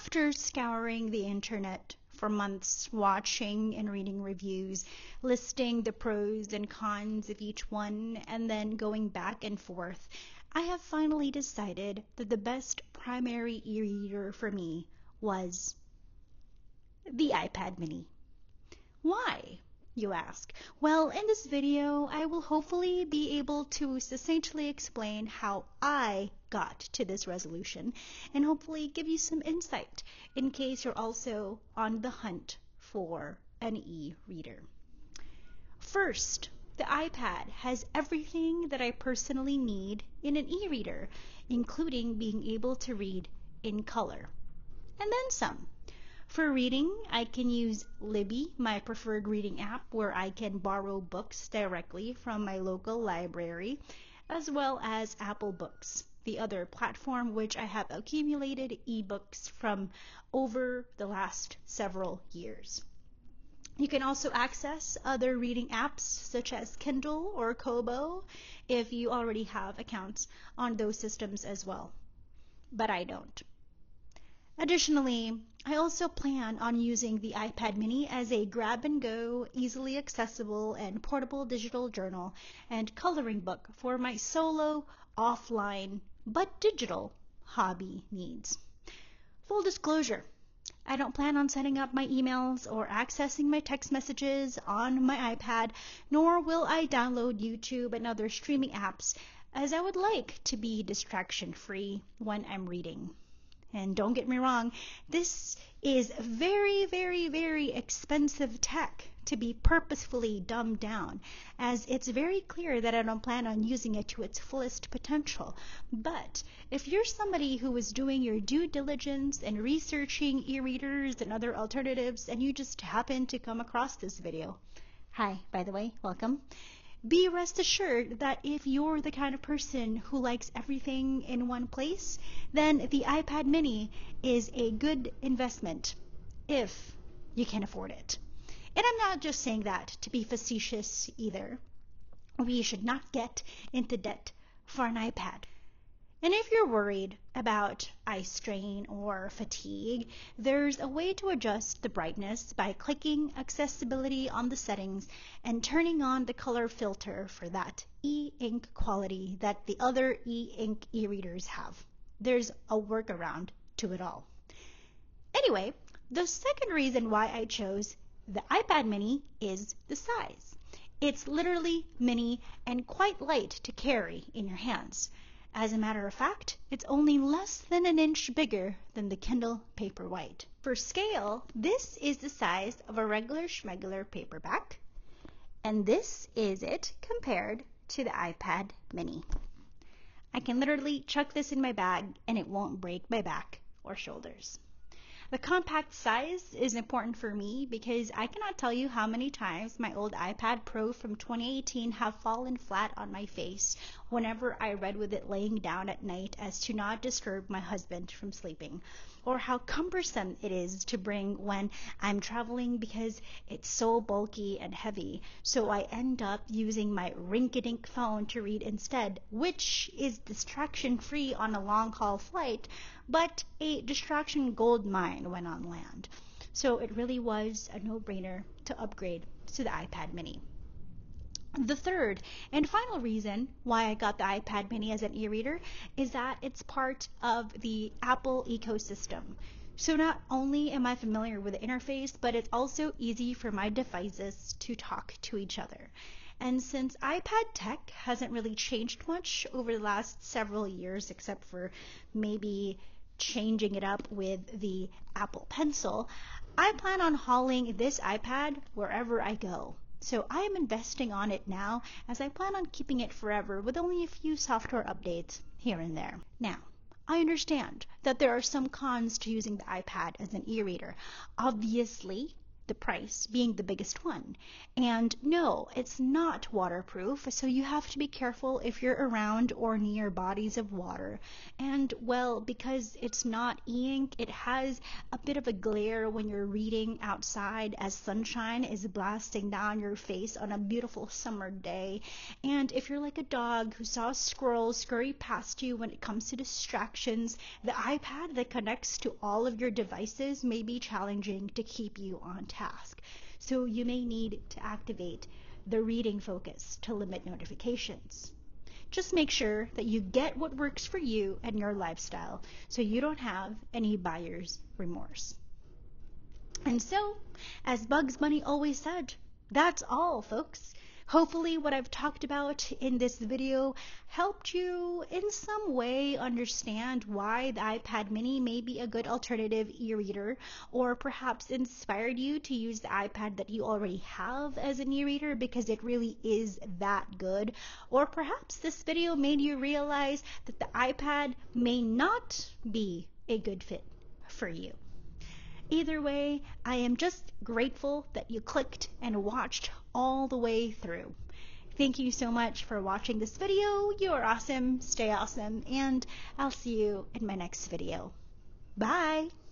After scouring the internet for months, watching and reading reviews, listing the pros and cons of each one, and then going back and forth, I have finally decided that the best primary e-reader for me was the iPad mini. Why, you ask? Well, in this video, I will hopefully be able to succinctly explain how I got to this resolution and hopefully give you some insight in case you're also on the hunt for an e-reader. First, the iPad has everything that I personally need in an e-reader, including being able to read in color. And then some. For reading, I can use Libby, my preferred reading app, where I can borrow books directly from my local library, as well as Apple Books, the other platform which I have accumulated ebooks from over the last several years. You can also access other reading apps such as Kindle or Kobo if you already have accounts on those systems as well, but I don't. Additionally, I also plan on using the iPad mini as a grab-and-go, easily accessible, and portable digital journal and coloring book for my solo, offline, but digital hobby needs. Full disclosure, I don't plan on setting up my emails or accessing my text messages on my iPad, nor will I download YouTube and other streaming apps, as I would like to be distraction-free when I'm reading. And don't get me wrong, this is very, very, very expensive tech to be purposefully dumbed down, as it's very clear that I don't plan on using it to its fullest potential. But if you're somebody who is doing your due diligence and researching e-readers and other alternatives, and you just happen to come across this video, hi, by the way, welcome. Be rest assured that if you're the kind of person who likes everything in one place, then the iPad mini is a good investment if you can afford it. And I'm not just saying that to be facetious either. We should not get into debt for an iPad. And if you're worried about eye strain or fatigue, there's a way to adjust the brightness by clicking accessibility on the settings and turning on the color filter for that e-ink quality that the other e-ink e-readers have. There's a workaround to it all. Anyway, the second reason why I chose the iPad mini is the size. It's literally mini and quite light to carry in your hands. As a matter of fact, it's only less than an inch bigger than the Kindle Paperwhite. For scale, this is the size of a regular schmegular paperback, and this is it compared to the iPad mini. I can literally chuck this in my bag and it won't break my back or shoulders. The compact size is important for me because I cannot tell you how many times my old iPad Pro from 2018 have fallen flat on my face whenever I read with it laying down at night as to not disturb my husband from sleeping, or how cumbersome it is to bring when I'm traveling because it's so bulky and heavy. So I end up using my rink-a-dink phone to read instead, which is distraction-free on a long-haul flight, but a distraction gold mine when on land. So it really was a no-brainer to upgrade to the iPad mini. The third and final reason why I got the iPad mini as an e-reader is that it's part of the Apple ecosystem. So not only am I familiar with the interface, but it's also easy for my devices to talk to each other. And since iPad tech hasn't really changed much over the last several years, except for maybe changing it up with the Apple Pencil, I plan on hauling this iPad wherever I go. So I am investing on it now, as I plan on keeping it forever with only a few software updates here and there. Now, I understand that there are some cons to using the iPad as an e-reader. Obviously, the price being the biggest one. And no, it's not waterproof, so you have to be careful if you're around or near bodies of water. And well, because it's not e-ink, it has a bit of a glare when you're reading outside as sunshine is blasting down your face on a beautiful summer day. And if you're like a dog who saw a squirrel scurry past you when it comes to distractions, the iPad that connects to all of your devices may be challenging to keep you on task. So you may need to activate the reading focus to limit notifications. Just make sure that you get what works for you and your lifestyle so you don't have any buyer's remorse. And so, as Bugs Bunny always said, that's all, folks. Hopefully what I've talked about in this video helped you in some way understand why the iPad mini may be a good alternative e-reader, or perhaps inspired you to use the iPad that you already have as an e-reader because it really is that good. Or perhaps this video made you realize that the iPad may not be a good fit for you. Either way, I am just grateful that you clicked and watched all the way through. Thank you so much for watching this video. You are awesome, stay awesome, and I'll see you in my next video. Bye!